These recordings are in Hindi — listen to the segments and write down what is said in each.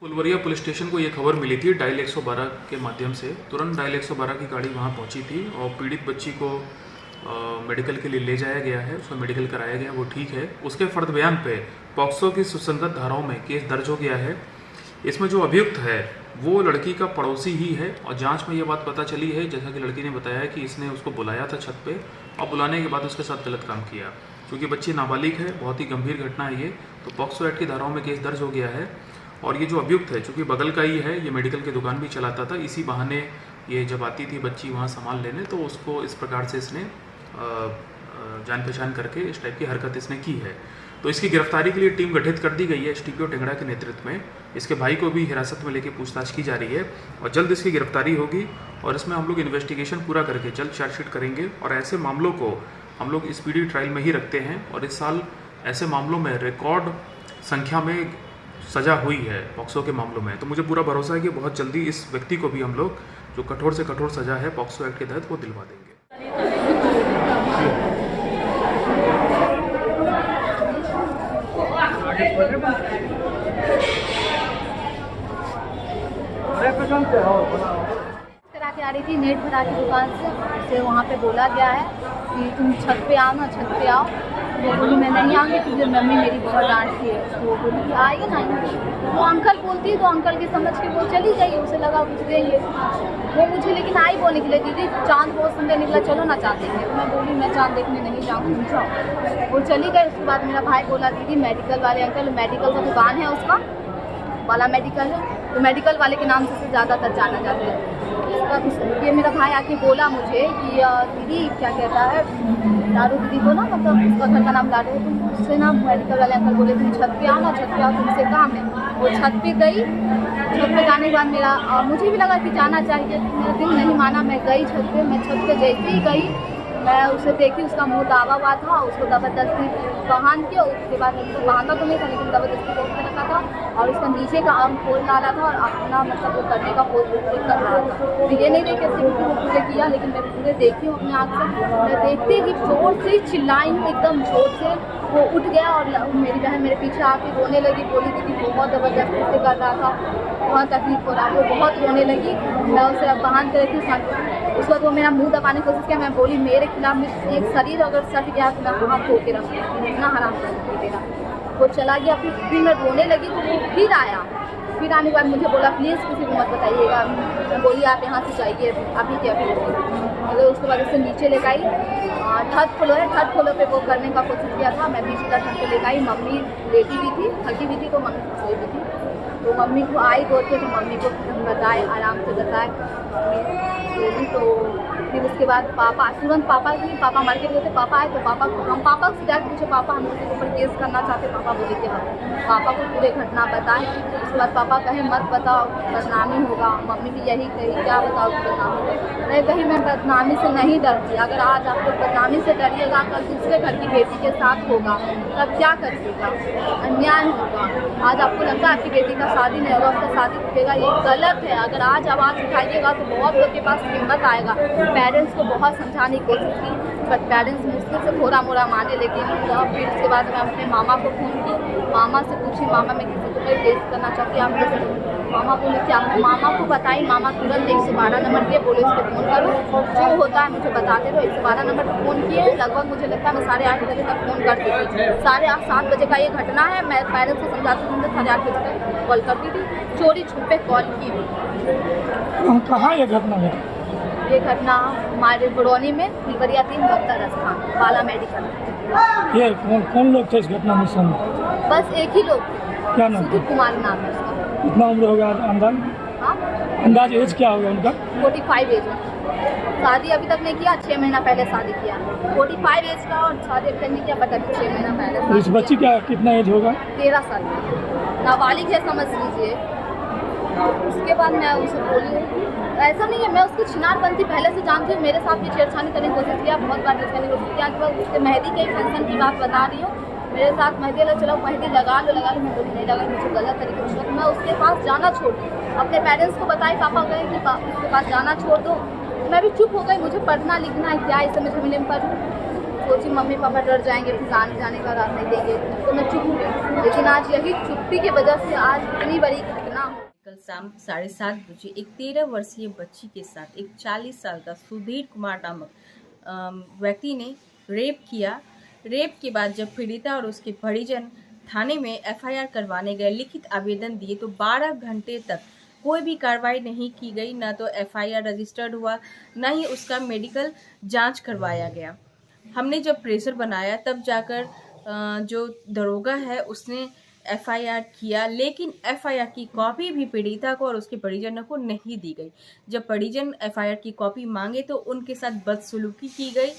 फुलवरिया पुलिस स्टेशन को ये खबर मिली थी डायल 112 के माध्यम से। तुरंत डायल 112 की गाड़ी वहाँ पहुँची थी और पीड़ित बच्ची को मेडिकल के लिए ले जाया गया है, उसको मेडिकल कराया गया, वो ठीक है। उसके फर्द बयान पे पॉक्सो की सुसंगत धाराओं में केस दर्ज हो गया है। इसमें जो अभियुक्त है वो लड़की का पड़ोसी ही है और जांच में ये बात पता चली है, जैसा कि लड़की ने बताया है कि इसने उसको बुलाया था छत पे और बुलाने के बाद उसके साथ गलत काम किया। क्योंकि बच्ची नाबालिग है, बहुत ही गंभीर घटना है ये, तो पॉक्सो एक्ट की धाराओं में केस दर्ज हो गया है। और ये जो अभियुक्त है, चूँकि बगल का ही है, ये मेडिकल की दुकान भी चलाता था, इसी बहाने ये जब आती थी बच्ची वहाँ सामान लेने तो उसको इस प्रकार से इसने जान पहचान करके इस टाइप की हरकत इसने की है। तो इसकी गिरफ्तारी के लिए टीम गठित कर दी गई है एसटीपीओ टेंगड़ा के नेतृत्व में। इसके भाई को भी हिरासत में लेकर पूछताछ की जा रही है और जल्द इसकी गिरफ्तारी होगी और इसमें हम लोग इन्वेस्टिगेशन पूरा करके जल्द चार्जशीट करेंगे। और ऐसे मामलों को हम लोग स्पीडी ट्रायल में ही रखते हैं और इस साल ऐसे मामलों में रिकॉर्ड संख्या में सजा हुई है पॉक्सो के मामलों में। तो मुझे पूरा भरोसा है कि बहुत जल्दी इस व्यक्ति को भी हम लोग जो कठोर से कठोर सजा है पॉक्सो एक्ट के तहत वो दिलवा देंगे। करा के आ रही थी नेट भरा की दुकान से वहाँ पे बोला गया है कि तुम छत पे आओ ना, छत पे आओ। वो बोली मैं नहीं आऊँगी क्योंकि मम्मी मेरी बहुत डांटती है। तो वो बोली कि आइए ना। वो अंकल बोलती है तो अंकल की समझ के वो चली गई, उसे लगा कुछ देंगे। वो मुझे लेकिन आई बोलने के लिए, दीदी चाँद बहुत सुंदर निकला, चलो ना चाँद देखने। तो मैं बोली मैं चाँद देखने नहीं जाऊँगी, तुम जाओ। वो चली गई। उसके बाद मेरा भाई बोला दीदी मेडिकल वाले अंकल, मेडिकल का दुकान है उसका, वाला मेडिकल है, तो मेडिकल वाले के नाम से ज़्यादातर जाना जाता है। ये मेरा भाई आके बोला मुझे कि दीदी क्या कहता है, दारू दीदी को ना, मतलब उसका घर का नाम दारू है, तुम उससे ना मेडिकल वाले अंकल बोले तुम छत पे आओ ना, छत पे आओ, तुमसे काम है। वो छत पे गई। छत पे जाने के बाद मेरा मुझे भी लगा कि जाना चाहिए, मेरा दिल नहीं माना, मैं गई छत पे। मैं छत पे जैसे ही गई मैं उसे देखी, उसका मुंह दावा हुआ था, उसको ज़बरदस्ती बहान किया। उसके बाद उसको बहाना तो नहीं था लेकिन ज़बरदस्ती रोक के रखा था और उसका नीचे का आर्म खोल डाला था और अपना मतलब वो करने का कोशिश कर रहा था। तो ये नहीं देख कैसे वो पूरे किया, लेकिन मैं पूरे देखी हूँ अपने आँख से। मैं देखती ही जोर से चिल्लाई हूँ, एकदम जोर से। वो उठ गया और मेरी बहन मेरे पीछे आके रोने लगी, बोली दीदी बहुत ज़बरदस्ती से कर रहा था, बहुत तकलीफ हो रहा। वो बहुत रोने लगी। मैं उसे बहान कर रही थी। उसके बाद वो मेरा मुंह दबाने की कोशिश किया। मैं बोली मेरे खिलाफ में एक शरीर अगर सट गया तो मैं हाथ धो के रखूँगी, इतना हराम कर देगा। वो चला गया। फिर मैं रोने लगी तो वो फिर आया। फिर आने के बाद मुझे बोला प्लीज़ किसी को मत बताइएगा। मैं बोली आप यहाँ से जाइए अभी के अभी। अगर उसके बाद उससे नीचे ले गई, थर्ड फ्लोर है, थर्ड फ्लोर पे वो करने का कोशिश किया था। मैं बीच का छत पे ले गई। मम्मी लेटी भी थी, थकी भी थी, तो मम्मी सोई भी थी। तो मम्मी को आई बोल के, तो मम्मी को बताए, आराम से बताए मम्मी। तो फिर उसके बाद पापा तुरंत पापा मार्केट गए थे। पापा आए तो पापा को हम पापा से डायरेक्ट पूछे पापा हम उसके ऊपर केस करना चाहते। पापा बोले कि हाँ। पापा को पूरे घटना बताए। उसके बाद पापा कहे मत बताओ, बदनामी होगा। मम्मी भी यही कही क्या बताओ बदनामी। मैं कही मैं बदनामी से नहीं डरती। अगर आज आप लोग बदनामी से डरिएगा, कल दूसरे घर की बेटी के साथ होगा तब क्या करिएगा, अन्याय होगा। आज आपको लगता है आपकी बेटी का शादी नहीं होगा, उसका शादी टूटेगा, ये गलत है। अगर आज आवाज़ उठाइएगा तो बहुत लोग के पास हिम्मत आएगा। पेरेंट्स को बहुत समझाने की कोशिश की बट पेरेंट्स मुश्किल से थोड़ा मोड़ा माने। लेकिन फिर उसके बाद मैं अपने मामा को फ़ोन की, मामा से पूछी मामा मैं किसी को टेस्ट करना चाहती हूँ आप। मामा बोले क्या, मामा को बताई। मामा तुरंत 112 नंबर दिए, बोले उसको फ़ोन करो, जो होता है मुझे बताते रहो। 112 नंबर पर फ़ोन किए। लगभग मुझे लगता है मैं 8:30 बजे तक फ़ोन करती थी। 7:30 बजे का ये घटना है। मैं पेरेंट्स को समझाती थी, 8:30 बजे तक कॉल करती थी, चोरी छुपे कॉल की भी। कहाँ ये घटना है? ये घटना हमारे बड़ौनी में फुलवरिया 3 बख्तर स्थान वाला मेडिकल। ये कौन लोग थे इस घटना में शामिल? बस एक ही लोग, क्या नाम? सुधीर कुमार नाम है उसका। कितना उम्र हो गया अंदाज? हाँ, अंदाज एज क्या हो गया उनका? 45 एज है। शादी अभी तक नहीं किया, 6 महीना पहले शादी किया। 45 एज का और शादी अभी तक नहीं किया बट अभी 6 महीना पहले। इस बच्ची का कितना एज होगा? 13 साल नाबालिग है, समझ लीजिए। उसके बाद मैं उसे बोली ऐसा नहीं है, मैं उसकी छिनारबंदी पहले से जानती हूँ। मेरे साथ भी छेड़छानी करने की कोशिश किया, बहुत बार करने की कोशिश किया। कि मैं उसके मेहंदी के फंक्शन की बात बता रही हूँ, मेरे साथ मेहंदी लगा, चलो मेहंदी लगा लो। मैं बोली नहीं लगा, मुझे गलत तरीके से। मैं उसके पास जाना छोड़ दी, अपने पेरेंट्स को बताई। पापा गए कि उसके पास जाना छोड़ दो। मैं भी चुप हो गई, मुझे पढ़ना लिखना है क्या, इस समय झमेले में पढ़ूँ। सोची मम्मी पापा डर जाएंगे, फिर आने जाने का रात नहीं देंगे, तो मैं चुप हो गई। लेकिन आज यही चुप्पी की वजह से आज इतनी बड़ी घटना कल शाम 7:30 बजे एक 13 वर्षीय बच्ची के साथ एक 40 साल का सुधीर कुमार नामक व्यक्ति ने रेप किया। रेप के बाद जब पीड़िता और उसके परिजन थाने में एफआईआर करवाने गए, लिखित आवेदन दिए, तो 12 घंटे तक कोई भी कार्रवाई नहीं की गई। ना तो एफआईआर रजिस्टर्ड हुआ, ना ही उसका मेडिकल जांच करवाया गया। हमने जब प्रेशर बनाया तब जाकर जो दरोगा है उसने एफआईआर किया, लेकिन एफआईआर की कॉपी भी पीड़िता को और उसके परिजनों को नहीं दी गई। जब परिजन एफआईआर की कॉपी मांगे तो उनके साथ बदसलूकी की गई,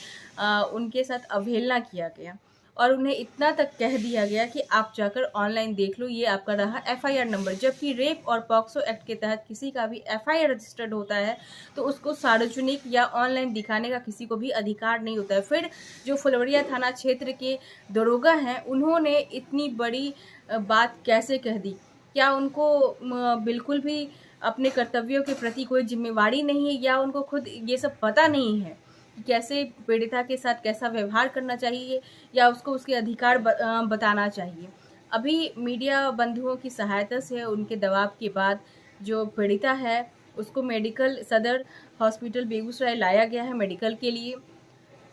उनके साथ अवहेलना किया गया और उन्हें इतना तक कह दिया गया कि आप जाकर ऑनलाइन देख लो, ये आपका रहा एफआईआर नंबर। जबकि रेप और पॉक्सो एक्ट के तहत किसी का भी एफआईआर रजिस्टर्ड होता है तो उसको सार्वजनिक या ऑनलाइन दिखाने का किसी को भी अधिकार नहीं होता है। फिर जो फुलवरिया थाना क्षेत्र के दरोगा हैं, उन्होंने इतनी बड़ी बात कैसे कह दी? क्या उनको बिल्कुल भी अपने कर्तव्यों के प्रति कोई जिम्मेवारी नहीं है, या उनको खुद ये सब पता नहीं है कैसे पीड़िता के साथ कैसा व्यवहार करना चाहिए, या उसको उसके अधिकार बताना चाहिए? अभी मीडिया बंधुओं की सहायता से, उनके दबाव के बाद जो पीड़िता है उसको मेडिकल सदर हॉस्पिटल बेगूसराय लाया गया है मेडिकल के लिए।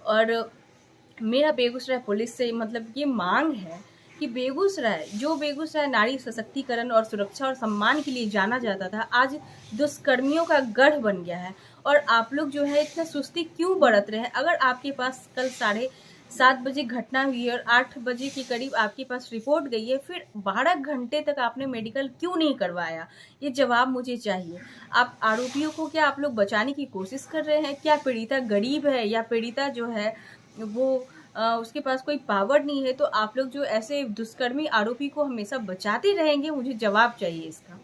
और मेरा बेगूसराय पुलिस से मतलब ये मांग है कि बेगूसराय नारी सशक्तिकरण और सुरक्षा और सम्मान के लिए जाना जाता था, आज दुष्कर्मियों का गढ़ बन गया है। और आप लोग जो है इतना सुस्ती क्यों बरत रहे हैं? अगर आपके पास कल 7:30 बजे घटना हुई है और 8 बजे के करीब आपके पास रिपोर्ट गई है, फिर 12 घंटे तक आपने मेडिकल क्यों नहीं करवाया? ये जवाब मुझे चाहिए। आप आरोपियों को क्या आप लोग बचाने की कोशिश कर रहे हैं? क्या पीड़िता गरीब है, या पीड़िता जो है वो उसके पास कोई पावर नहीं है? तो आप लोग जो ऐसे दुष्कर्मी आरोपी को हमेशा बचाते रहेंगे, मुझे जवाब चाहिए इसका।